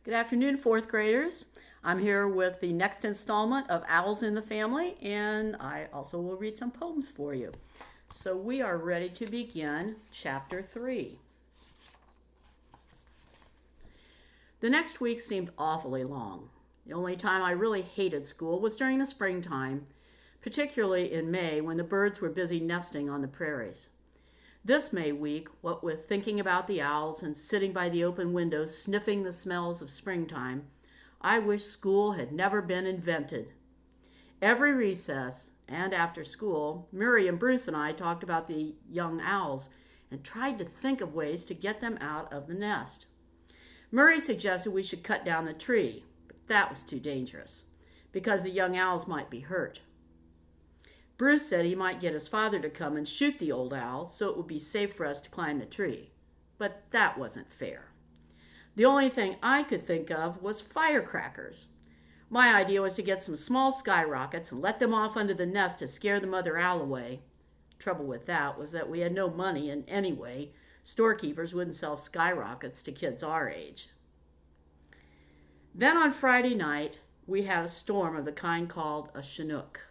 Good afternoon, fourth graders. I'm here with the next installment of Owls in the Family, and I also will read some poems for you. So we are ready to begin Chapter 3. The next week seemed awfully long. The only time I really hated school was during the springtime, particularly in May when the birds were busy nesting on the prairies. This May week, what with thinking about the owls and sitting by the open window sniffing the smells of springtime, I wish school had never been invented. Every recess and after school, Murray and Bruce and I talked about the young owls and tried to think of ways to get them out of the nest. Murray suggested we should cut down the tree, but that was too dangerous because the young owls might be hurt. Bruce said he might get his father to come and shoot the old owl so it would be safe for us to climb the tree. But that wasn't fair. The only thing I could think of was firecrackers. My idea was to get some small skyrockets and let them off under the nest to scare the mother owl away. Trouble with that was that we had no money, and anyway, storekeepers wouldn't sell skyrockets to kids our age. Then on Friday night, we had a storm of the kind called a Chinook.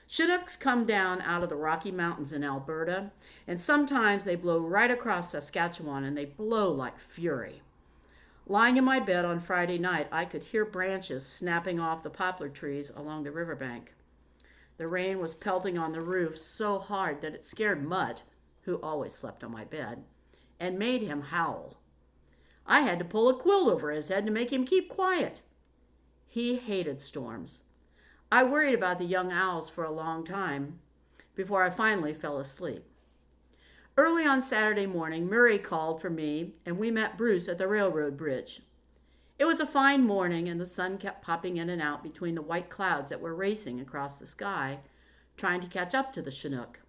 Chinooks come down out of the Rocky Mountains in Alberta, and sometimes they blow right across Saskatchewan, and they blow like fury. Lying in my bed on Friday night, I could hear branches snapping off the poplar trees along the riverbank. The rain was pelting on the roof so hard that it scared Mutt, who always slept on my bed, and made him howl. I had to pull a quilt over his head to make him keep quiet. He hated storms. I worried about the young owls for a long time before I finally fell asleep. Early on Saturday morning, Murray called for me, and we met Bruce at the railroad bridge. It was a fine morning, and the sun kept popping in and out between the white clouds that were racing across the sky, trying to catch up to the Chinook.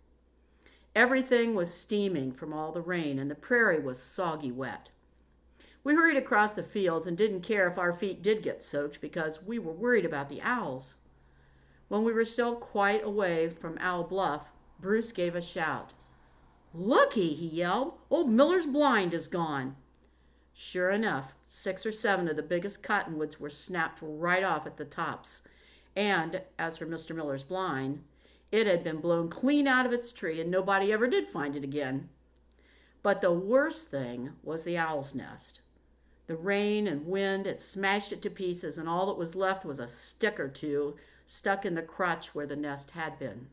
Everything was steaming from all the rain, and the prairie was soggy wet. We hurried across the fields and didn't care if our feet did get soaked because we were worried about the owls. When we were still quite away from Owl Bluff, Bruce gave a shout. "Looky," he yelled, "old Miller's blind is gone." Sure enough, 6 or 7 of the biggest cottonwoods were snapped right off at the tops. And, as for Mr. Miller's blind, it had been blown clean out of its tree and nobody ever did find it again. But the worst thing was the owl's nest. The rain and wind had smashed it to pieces, and all that was left was a stick or two stuck in the crotch where the nest had been.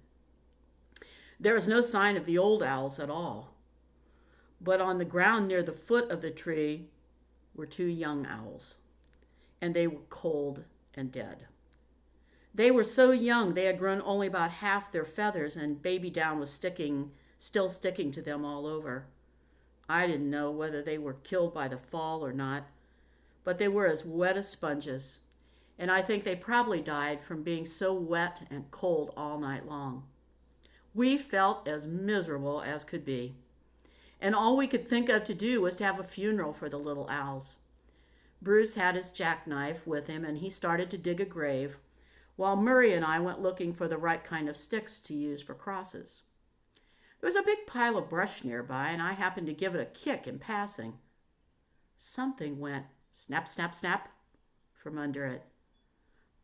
There was no sign of the old owls at all. But on the ground near the foot of the tree were 2 young owls, and they were cold and dead. They were so young they had grown only about half their feathers, and baby down was still sticking to them all over. I didn't know whether they were killed by the fall or not, but they were as wet as sponges, and I think they probably died from being so wet and cold all night long. We felt as miserable as could be, and all we could think of to do was to have a funeral for the little owls. Bruce had his jackknife with him, and he started to dig a grave, while Murray and I went looking for the right kind of sticks to use for crosses. There was a big pile of brush nearby, and I happened to give it a kick in passing. Something went snap, snap, snap from under it.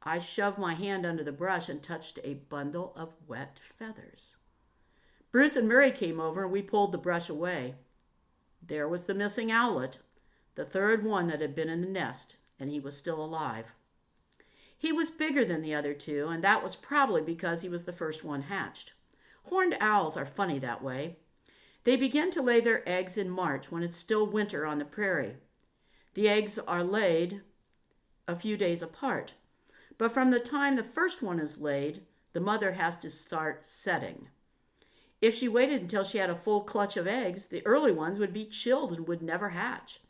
I shoved my hand under the brush and touched a bundle of wet feathers. Bruce and Murray came over, and we pulled the brush away. There was the missing owlet, the 3rd one that had been in the nest, and he was still alive. He was bigger than the other 2, and that was probably because he was the first one hatched. Horned owls are funny that way. They begin to lay their eggs in March when it's still winter on the prairie. The eggs are laid a few days apart, but from the time the first one is laid, the mother has to start setting. If she waited until she had a full clutch of eggs, the early ones would be chilled and would never hatch.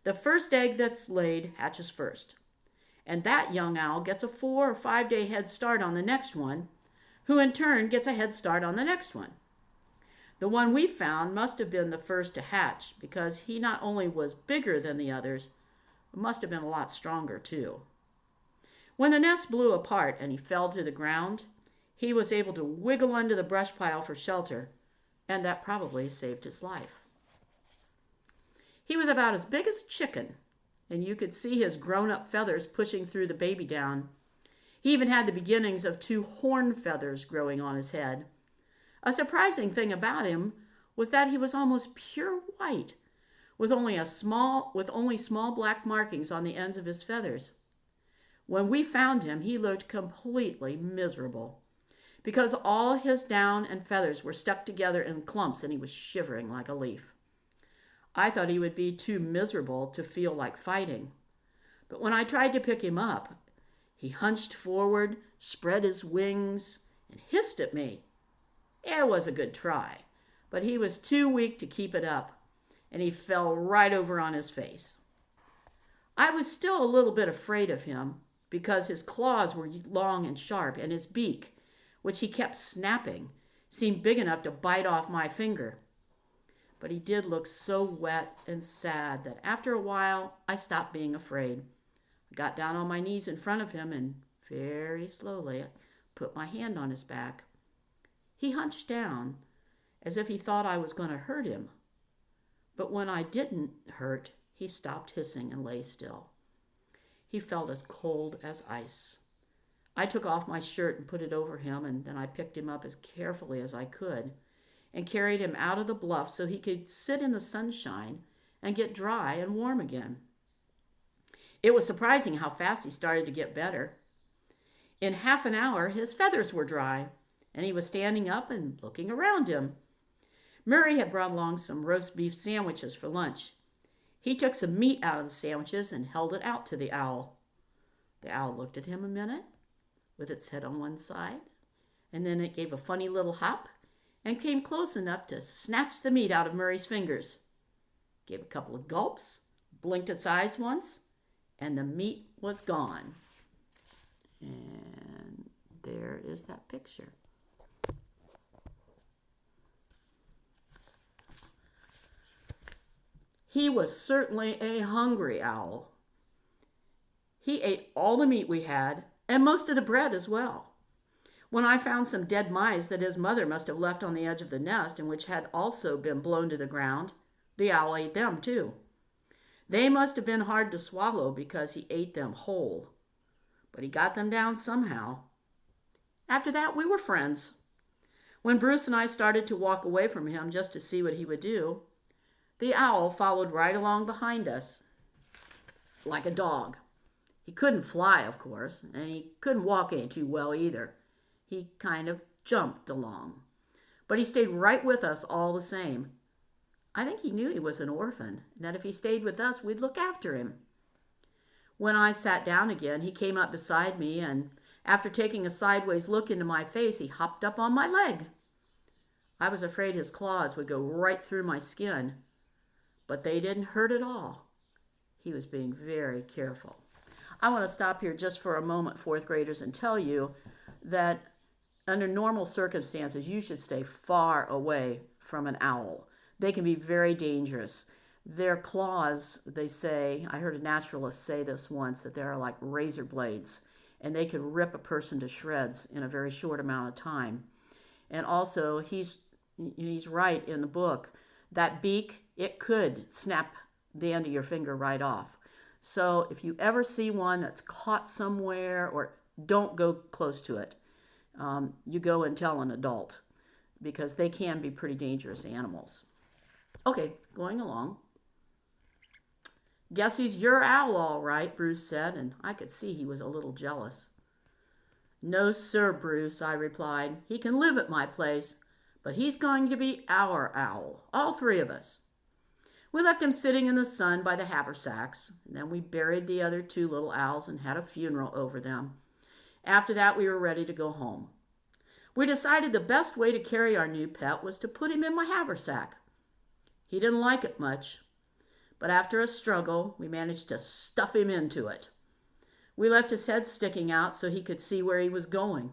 The first egg that's laid hatches first, and that young owl gets a 4 or 5 day head start on the next one, who in turn gets a head start on the next one. The one we found must have been the first to hatch because he not only was bigger than the others, but must have been a lot stronger too. When the nest blew apart and he fell to the ground, he was able to wiggle under the brush pile for shelter, and that probably saved his life. He was about as big as a chicken, and you could see his grown-up feathers pushing through the baby down. He even had the beginnings of 2 horn feathers growing on his head. A surprising thing about him was that he was almost pure white, with only small black markings on the ends of his feathers. When we found him, he looked completely miserable because all his down and feathers were stuck together in clumps and he was shivering like a leaf. I thought he would be too miserable to feel like fighting. But when I tried to pick him up, he hunched forward, spread his wings, and hissed at me. It was a good try, but he was too weak to keep it up, and he fell right over on his face. I was still a little bit afraid of him because his claws were long and sharp, and his beak, which he kept snapping, seemed big enough to bite off my finger. But he did look so wet and sad that after a while I stopped being afraid. I got down on my knees in front of him and very slowly put my hand on his back. He hunched down as if he thought I was going to hurt him. But when I didn't hurt, he stopped hissing and lay still. He felt as cold as ice. I took off my shirt and put it over him, and then I picked him up as carefully as I could and carried him out of the bluff so he could sit in the sunshine and get dry and warm again. It was surprising how fast he started to get better. In half an hour, his feathers were dry, and he was standing up and looking around him. Murray had brought along some roast beef sandwiches for lunch. He took some meat out of the sandwiches and held it out to the owl. The owl looked at him a minute with its head on one side, and then it gave a funny little hop and came close enough to snatch the meat out of Murray's fingers. Gave a couple of gulps, blinked its eyes once, and the meat was gone. And there is that picture. He was certainly a hungry owl. He ate all the meat we had, and most of the bread as well. When I found some dead mice that his mother must have left on the edge of the nest and which had also been blown to the ground, the owl ate them too. They must have been hard to swallow because he ate them whole. But he got them down somehow. After that, we were friends. When Bruce and I started to walk away from him just to see what he would do, the owl followed right along behind us, like a dog. He couldn't fly, of course, and he couldn't walk any too well either. He kind of jumped along. But he stayed right with us all the same. I think he knew he was an orphan, and that if he stayed with us, we'd look after him. When I sat down again, he came up beside me, and after taking a sideways look into my face, he hopped up on my leg. I was afraid his claws would go right through my skin, but they didn't hurt at all. He was being very careful. I want to stop here just for a moment, fourth graders, and tell you that under normal circumstances, you should stay far away from an owl. They can be very dangerous. Their claws, they say, I heard a naturalist say this once, that they are like razor blades, and they can rip a person to shreds in a very short amount of time. And also, he's right in the book, that beak, it could snap the end of your finger right off. So if you ever see one that's caught somewhere, or don't go close to it. You go and tell an adult, because they can be pretty dangerous animals. Okay, going along. Guess he's your owl, all right, Bruce said, and I could see he was a little jealous. No, sir, Bruce, I replied. He can live at my place, but he's going to be our owl, all 3 of us. We left him sitting in the sun by the haversacks, and then we buried the other 2 little owls and had a funeral over them. After that, we were ready to go home. We decided the best way to carry our new pet was to put him in my haversack. He didn't like it much, but after a struggle, we managed to stuff him into it. We left his head sticking out so he could see where he was going.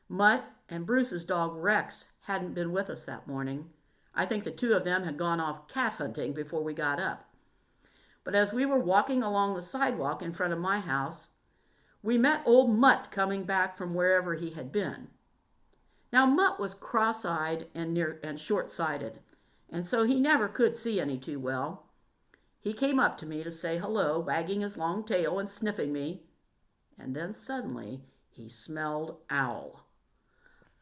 Mutt and Bruce's dog Rex hadn't been with us that morning. I think the 2 of them had gone off cat hunting before we got up. But as we were walking along the sidewalk in front of my house, we met old Mutt coming back from wherever he had been. Now, Mutt was cross-eyed and short-sighted, and so he never could see any too well. He came up to me to say hello, wagging his long tail and sniffing me, and then suddenly he smelled owl.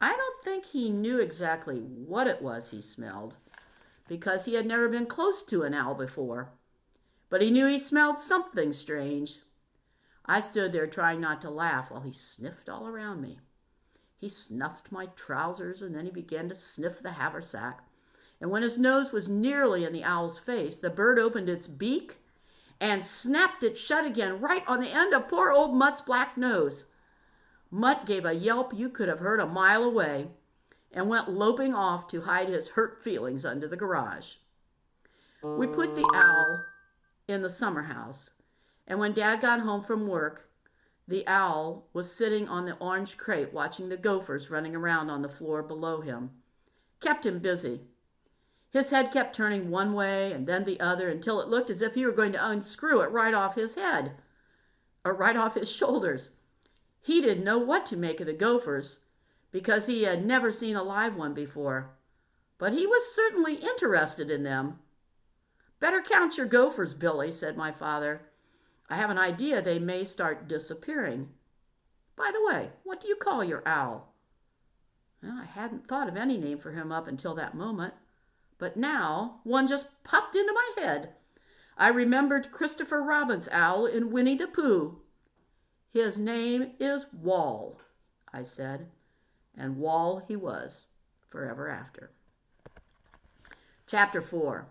I don't think he knew exactly what it was he smelled, because he had never been close to an owl before, but he knew he smelled something strange. I stood there trying not to laugh while he sniffed all around me. He snuffed my trousers, and then he began to sniff the haversack. And when his nose was nearly in the owl's face, the bird opened its beak and snapped it shut again right on the end of poor old Mutt's black nose. Mutt gave a yelp you could have heard a mile away and went loping off to hide his hurt feelings under the garage. We put the owl in the summer house, and when Dad got home from work, the owl was sitting on the orange crate watching the gophers running around on the floor below him. Kept him busy. His head kept turning one way and then the other until it looked as if he were going to unscrew it right off his head, or right off his shoulders. He didn't know what to make of the gophers because he had never seen a live one before, but he was certainly interested in them. "Better count your gophers, Billy," said my father. "I have an idea they may start disappearing. By the way, what do you call your owl?" Well, I hadn't thought of any name for him up until that moment, but now one just popped into my head. I remembered Christopher Robin's owl in Winnie the Pooh. "His name is Wall," I said, and Wall he was forever after. Chapter 4.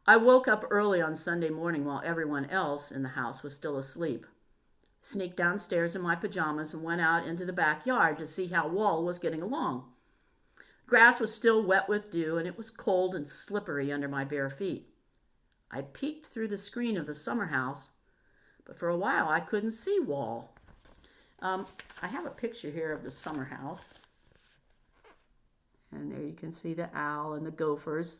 I woke up early on Sunday morning while everyone else in the house was still asleep. Sneaked downstairs in my pajamas and went out into the backyard to see how Wall was getting along. Grass was still wet with dew, and it was cold and slippery under my bare feet. I peeked through the screen of the summer house, but for a while I couldn't see Wall. I have a picture here of the summer house. And there you can see the owl and the gophers.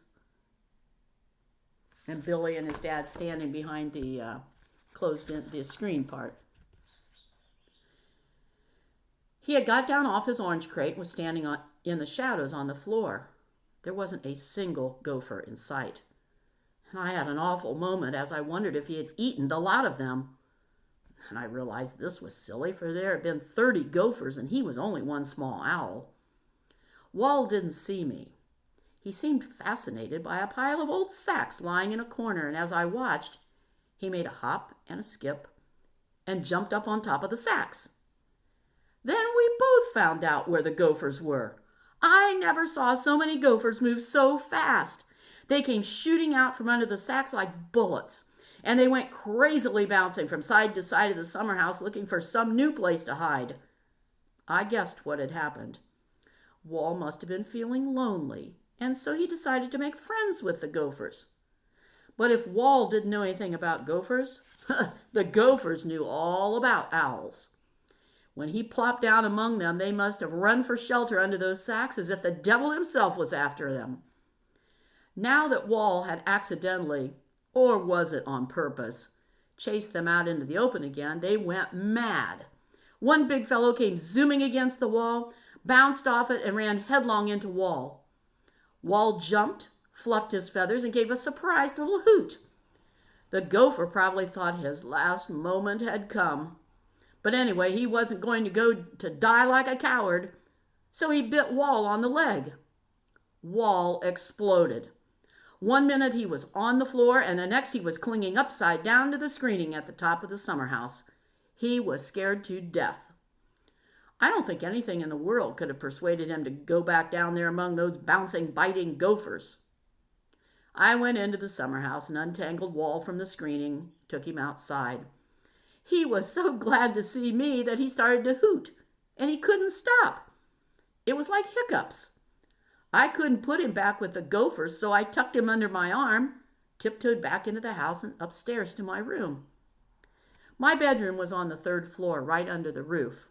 And Billy and his dad standing behind the the screen part. He had got down off his orange crate and was standing in the shadows on the floor. There wasn't a single gopher in sight. And I had an awful moment as I wondered if he had eaten a lot of them. And I realized this was silly, for there had been 30 gophers and he was only one small owl. Wall didn't see me. He seemed fascinated by a pile of old sacks lying in a corner, and as I watched, he made a hop and a skip and jumped up on top of the sacks. Then we both found out where the gophers were. I never saw so many gophers move so fast. They came shooting out from under the sacks like bullets, and they went crazily bouncing from side to side of the summer house looking for some new place to hide. I guessed what had happened. Wall must have been feeling lonely, and so he decided to make friends with the gophers. But if Wall didn't know anything about gophers, the gophers knew all about owls. When he plopped down among them, they must have run for shelter under those sacks as if the devil himself was after them. Now that Wall had accidentally, or was it on purpose, chased them out into the open again, they went mad. One big fellow came zooming against the wall, bounced off it, and ran headlong into Wall. Wall jumped, fluffed his feathers, and gave a surprised little hoot. The gopher probably thought his last moment had come. But anyway, he wasn't going to go to die like a coward, so he bit Wall on the leg. Wall exploded. One minute he was on the floor, and the next he was clinging upside down to the screening at the top of the summer house. He was scared to death. I don't think anything in the world could have persuaded him to go back down there among those bouncing, biting gophers. I went into the summer house and untangled Wall from the screening, took him outside. He was so glad to see me that he started to hoot, and he couldn't stop. It was like hiccups. I couldn't put him back with the gophers, so I tucked him under my arm, tiptoed back into the house and upstairs to my room. My bedroom was on the 3rd floor, right under the roof.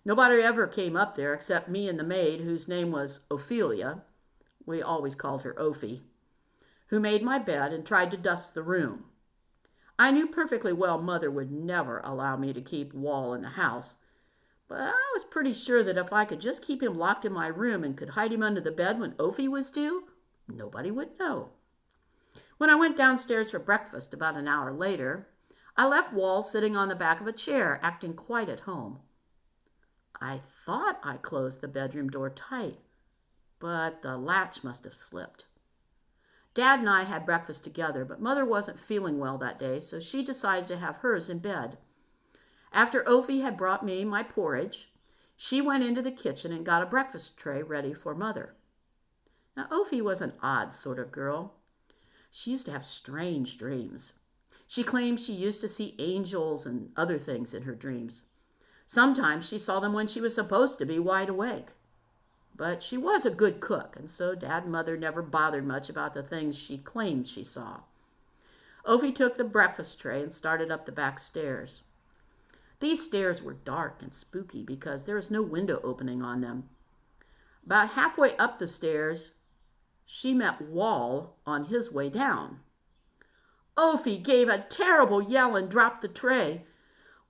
Nobody ever came up there except me and the maid, whose name was Ophelia. We always called her Ophi, who made my bed and tried to dust the room. I knew perfectly well Mother would never allow me to keep Wall in the house, but I was pretty sure that if I could just keep him locked in my room and could hide him under the bed when Ophi was due, nobody would know. When I went downstairs for breakfast about an hour later, I left Wall sitting on the back of a chair, acting quite at home. I thought I closed the bedroom door tight, but the latch must have slipped. Dad and I had breakfast together, but Mother wasn't feeling well that day, so she decided to have hers in bed. After Ophi had brought me my porridge, she went into the kitchen and got a breakfast tray ready for Mother. Now, Ophi was an odd sort of girl. She used to have strange dreams. She claimed she used to see angels and other things in her dreams. Sometimes she saw them when she was supposed to be wide awake. But she was a good cook, and so Dad and Mother never bothered much about the things she claimed she saw. Ophi took the breakfast tray and started up the back stairs. These stairs were dark and spooky because there was no window opening on them. About halfway up the stairs, she met Wall on his way down. Ophi gave a terrible yell and dropped the tray.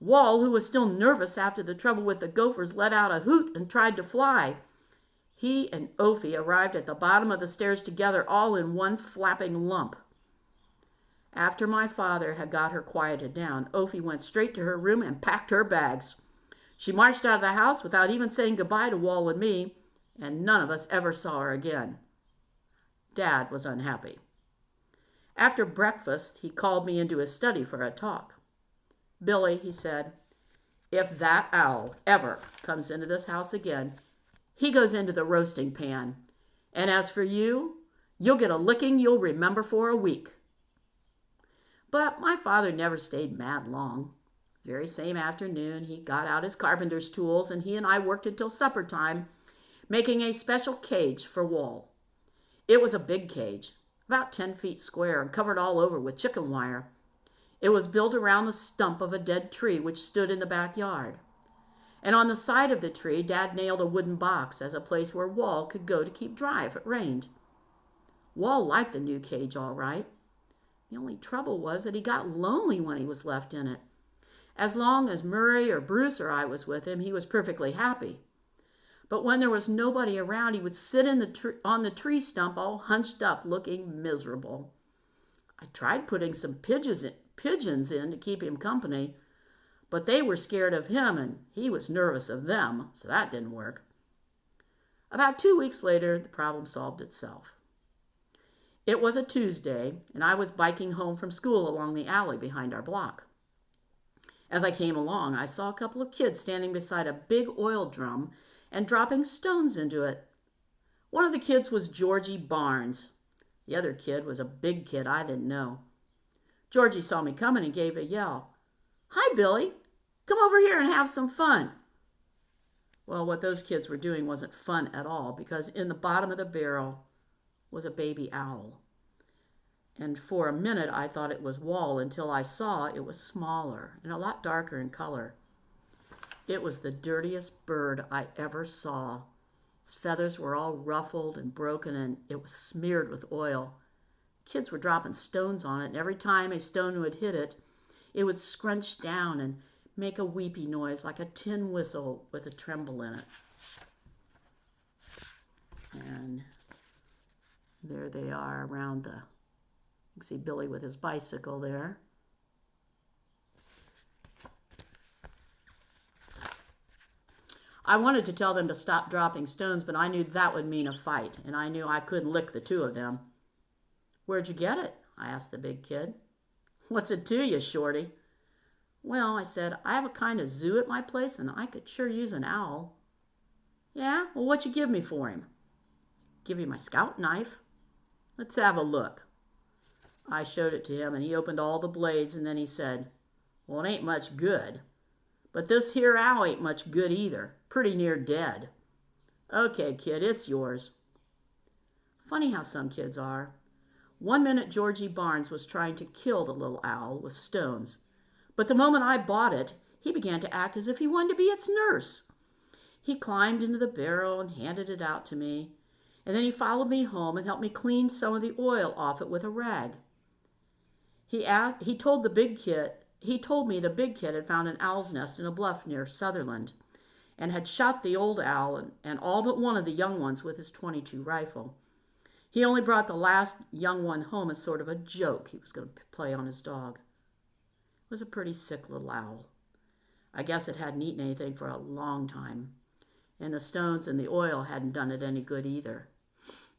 Wall, who was still nervous after the trouble with the gophers, let out a hoot and tried to fly. He and Ophi arrived at the bottom of the stairs together, all in one flapping lump. After my father had got her quieted down, Ophi went straight to her room and packed her bags. She marched out of the house without even saying goodbye to Wall and me, and none of us ever saw her again. Dad was unhappy. After breakfast, he called me into his study for a talk. "Billy," he said, "if that owl ever comes into this house again, he goes into the roasting pan. And as for you, you'll get a licking you'll remember for a week." But my father never stayed mad long. The very same afternoon, he got out his carpenter's tools, and he and I worked until supper time, making a special cage for Wall. It was a big cage, about 10 feet square and covered all over with chicken wire. It was built around the stump of a dead tree which stood in the backyard. And on the side of the tree, Dad nailed a wooden box as a place where Wall could go to keep dry if it rained. Wall liked the new cage all right. The only trouble was that he got lonely when he was left in it. As long as Murray or Bruce or I was with him, he was perfectly happy. But when there was nobody around, he would sit on the tree stump all hunched up, looking miserable. I tried putting some pigeons in to keep him company, but they were scared of him and he was nervous of them, so that didn't work. About 2 weeks later, the problem solved itself. It was a Tuesday, and I was biking home from school along the alley behind our block. As I came along, I saw a couple of kids standing beside a big oil drum and dropping stones into it. One of the kids was Georgie Barnes. The other kid was a big kid I didn't know. Georgie saw me coming and gave a yell. "Hi, Billy. Come over here and have some fun." Well, what those kids were doing wasn't fun at all, because in the bottom of the barrel was a baby owl. And for a minute I thought it was Wall until I saw it was smaller and a lot darker in color. It was the dirtiest bird I ever saw. Its feathers were all ruffled and broken, and it was smeared with oil. Kids were dropping stones on it, and every time a stone would hit it, it would scrunch down and make a weepy noise like a tin whistle with a tremble in it. And there they are around you can see Billy with his bicycle there. I wanted to tell them to stop dropping stones, but I knew that would mean a fight, and I knew I couldn't lick the two of them. "Where'd you get it?" I asked the big kid. "What's it to you, Shorty?" "Well," I said, "I have a kind of zoo at my place, and I could sure use an owl." "Yeah? Well, what you give me for him?" "Give you my scout knife." "Let's have a look." I showed it to him, and he opened all the blades, and then he said, "Well, it ain't much good. But this here owl ain't much good either. Pretty near dead. Okay, kid, it's yours." Funny how some kids are. One minute Georgie Barnes was trying to kill the little owl with stones, but the moment I bought it, he began to act as if he wanted to be its nurse. He climbed into the barrel and handed it out to me, and then he followed me home and helped me clean some of the oil off it with a rag. He told me the big kid had found an owl's nest in a bluff near Sutherland and had shot the old owl and all but one of the young ones with his .22 rifle. He only brought the last young one home as sort of a joke he was going to play on his dog. It was a pretty sick little owl. I guess it hadn't eaten anything for a long time, and the stones and the oil hadn't done it any good either.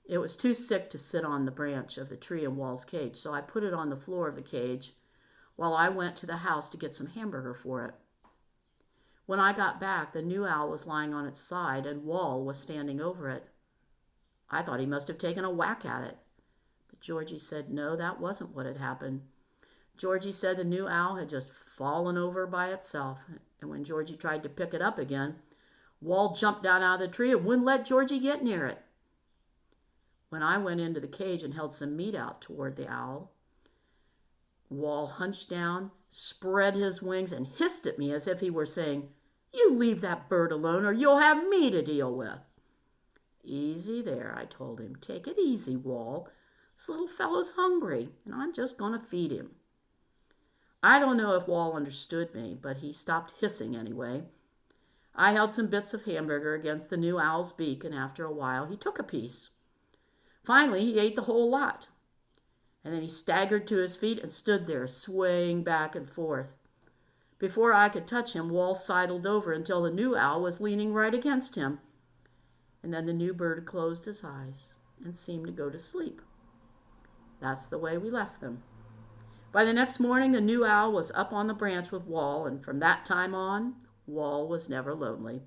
It was too sick to sit on the branch of the tree in Wall's cage, so I put it on the floor of the cage while I went to the house to get some hamburger for it. When I got back, the new owl was lying on its side and Wall was standing over it. I thought he must have taken a whack at it, but Georgie said no, that wasn't what had happened. Georgie said the new owl had just fallen over by itself, and when Georgie tried to pick it up again, Wall jumped down out of the tree and wouldn't let Georgie get near it. When I went into the cage and held some meat out toward the owl, Wall hunched down, spread his wings, and hissed at me as if he were saying, "You leave that bird alone or you'll have me to deal with." "Easy there," I told him. "Take it easy, Wall. This little fellow's hungry, and I'm just going to feed him." I don't know if Wall understood me, but he stopped hissing anyway. I held some bits of hamburger against the new owl's beak, and after a while he took a piece. Finally, he ate the whole lot. And then he staggered to his feet and stood there, swaying back and forth. Before I could touch him, Wall sidled over until the new owl was leaning right against him. And then the new bird closed his eyes and seemed to go to sleep. That's the way we left them. By the next morning, the new owl was up on the branch with Wall, and from that time on, Wall was never lonely.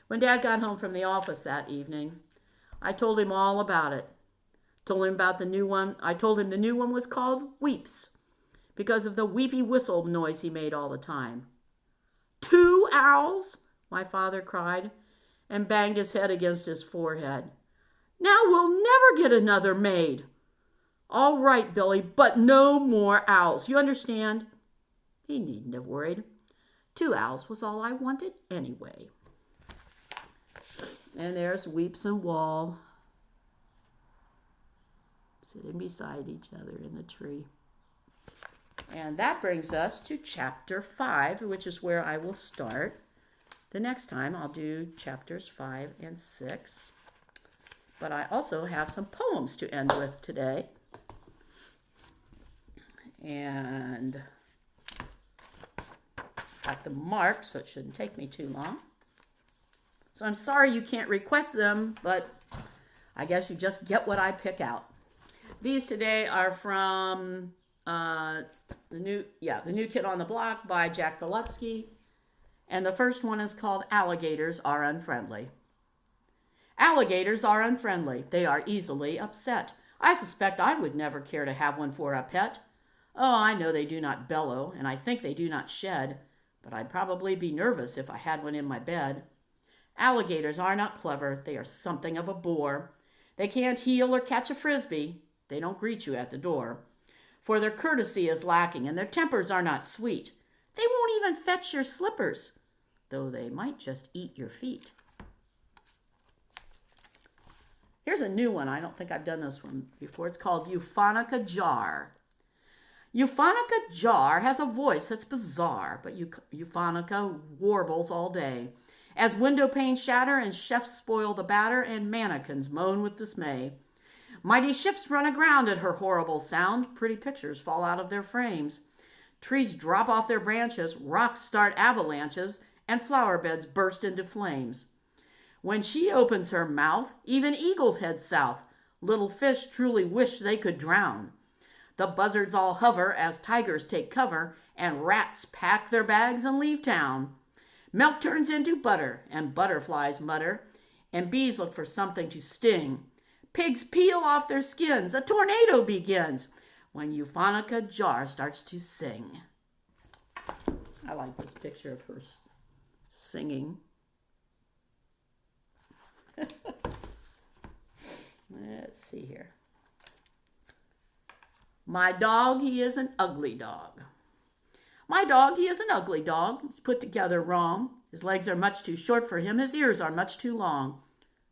When Dad got home from the office that evening, I told him all about it. Told him about the new one. I told him the new one was called Weeps because of the weepy whistle noise he made all the time. "2 owls?" my father cried and banged his head against his forehead. "Now we'll never get another maid." "All right, Billy, but no more owls. You understand?" He needn't have worried. 2 owls was all I wanted anyway. And there's Weeps and Wall sitting beside each other in the tree. And that brings us to chapter 5, which is where I will start. The next time I'll do chapters 5 and 6. But I also have some poems to end with today. And got them marked, so it shouldn't take me too long. So I'm sorry you can't request them, but I guess you just get what I pick out. These today are from the new Kid on the Block by Jack Prelutsky. And the first one is called Alligators Are Unfriendly. Alligators are unfriendly. They are easily upset. I suspect I would never care to have one for a pet. Oh, I know they do not bellow, and I think they do not shed, but I'd probably be nervous if I had one in my bed. Alligators are not clever. They are something of a bore. They can't heel or catch a frisbee. They don't greet you at the door, for their courtesy is lacking, and their tempers are not sweet. They won't even fetch your slippers, though they might just eat your feet. Here's a new one. I don't think I've done this one before. It's called Euphonica Jar. Euphonica Jar has a voice that's bizarre, but Euphonica warbles all day, as window panes shatter and chefs spoil the batter and mannequins moan with dismay. Mighty ships run aground at her horrible sound. Pretty pictures fall out of their frames. Trees drop off their branches, rocks start avalanches, and flower beds burst into flames. When she opens her mouth, even eagles head south. Little fish truly wish they could drown. The buzzards all hover as tigers take cover, and rats pack their bags and leave town. Milk turns into butter, and butterflies mutter, and bees look for something to sting. Pigs peel off their skins. A tornado begins when Euphonica Jar starts to sing. I like this picture of her singing. Let's see here. My dog, he is an ugly dog. My dog, he is an ugly dog. He's put together wrong. His legs are much too short for him. His ears are much too long.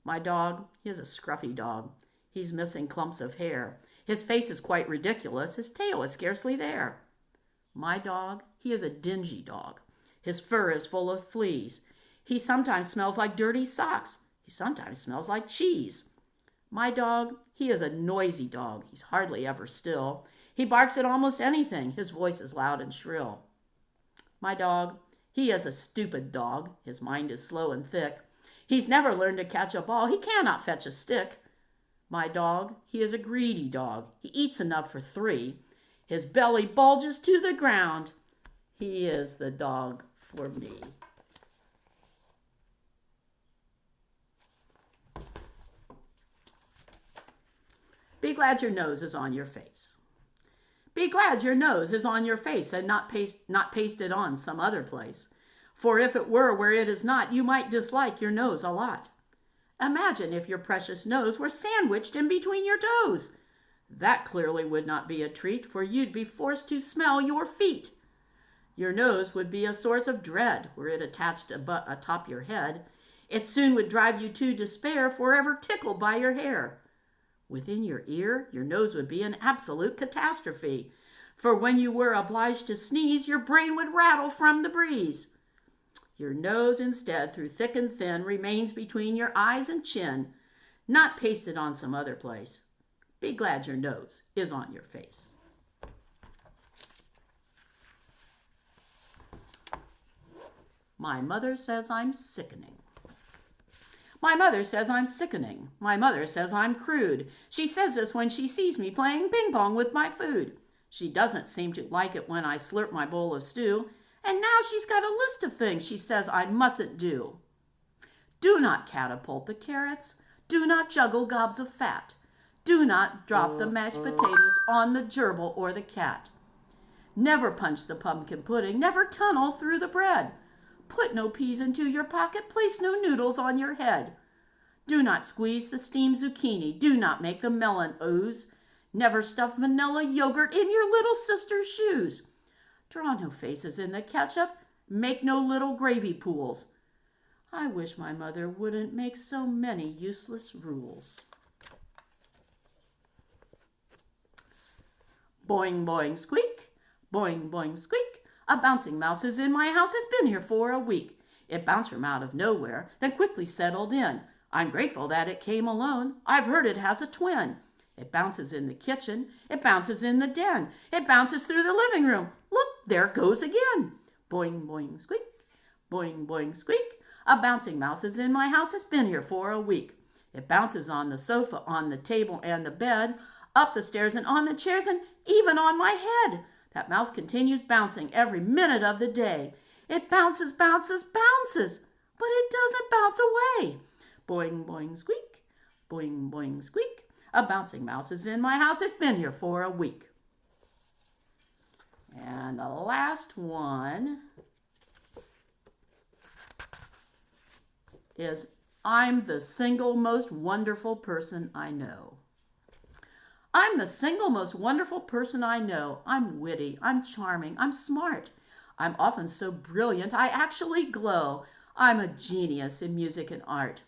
My dog, he is a scruffy dog. He's missing clumps of hair. His face is quite ridiculous. His tail is scarcely there. My dog, he is a dingy dog. His fur is full of fleas. He sometimes smells like dirty socks. He sometimes smells like cheese. My dog, he is a noisy dog. He's hardly ever still. He barks at almost anything. His voice is loud and shrill. My dog, he is a stupid dog. His mind is slow and thick. He's never learned to catch a ball. He cannot fetch a stick. My dog, he is a greedy dog. He eats enough for 3. His belly bulges to the ground. He is the dog for me. Be glad your nose is on your face. Be glad your nose is on your face and not pasted on some other place. For if it were where it is not, you might dislike your nose a lot. Imagine if your precious nose were sandwiched in between your toes. That clearly would not be a treat, for you'd be forced to smell your feet. Your nose would be a source of dread were it attached atop your head. It soon would drive you to despair, forever tickled by your hair. Within your ear, your nose would be an absolute catastrophe, for when you were obliged to sneeze, your brain would rattle from the breeze. Your nose, instead, through thick and thin, remains between your eyes and chin, not pasted on some other place. Be glad your nose is on your face. My mother says I'm sickening. My mother says I'm sickening. My mother says I'm crude. She says this when she sees me playing ping pong with my food. She doesn't seem to like it when I slurp my bowl of stew. And now she's got a list of things she says I mustn't do. Do not catapult the carrots. Do not juggle gobs of fat. Do not drop the mashed potatoes on the gerbil or the cat. Never punch the pumpkin pudding. Never tunnel through the bread. Put no peas into your pocket. Place no noodles on your head. Do not squeeze the steamed zucchini. Do not make the melon ooze. Never stuff vanilla yogurt in your little sister's shoes. Draw no faces in the ketchup. Make no little gravy pools. I wish my mother wouldn't make so many useless rules. Boing, boing, squeak. Boing, boing, squeak. A bouncing mouse is in my house, has been here for a week. It bounced from out of nowhere, then quickly settled in. I'm grateful that it came alone. I've heard it has a twin. It bounces in the kitchen. It bounces in the den. It bounces through the living room. Look, there it goes again. Boing, boing, squeak. Boing, boing, squeak. A bouncing mouse is in my house, has been here for a week. It bounces on the sofa, on the table and the bed, up the stairs and on the chairs and even on my head. That mouse continues bouncing every minute of the day. It bounces, bounces, bounces, but it doesn't bounce away. Boing, boing, squeak. Boing, boing, squeak. A bouncing mouse is in my house. It's been here for a week. And the last one is, I'm the single most wonderful person I know. I'm the single most wonderful person I know. I'm witty, I'm charming, I'm smart. I'm often so brilliant, I actually glow. I'm a genius in music and art.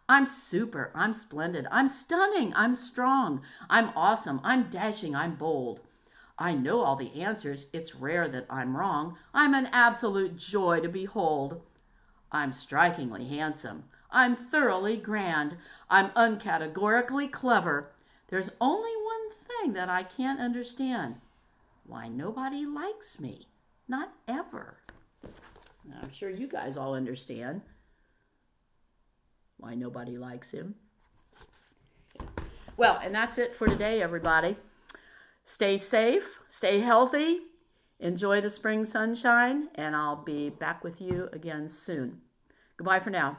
I'm super, I'm splendid, I'm stunning, I'm strong, I'm awesome, I'm dashing, I'm bold. I know all the answers, it's rare that I'm wrong. I'm an absolute joy to behold. I'm strikingly handsome, I'm thoroughly grand, I'm uncategorically clever. There's only one thing that I can't understand. Why nobody likes me. Not ever. Now, I'm sure you guys all understand why nobody likes him. Well, and that's it for today, everybody. Stay safe, stay healthy, enjoy the spring sunshine, and I'll be back with you again soon. Goodbye for now.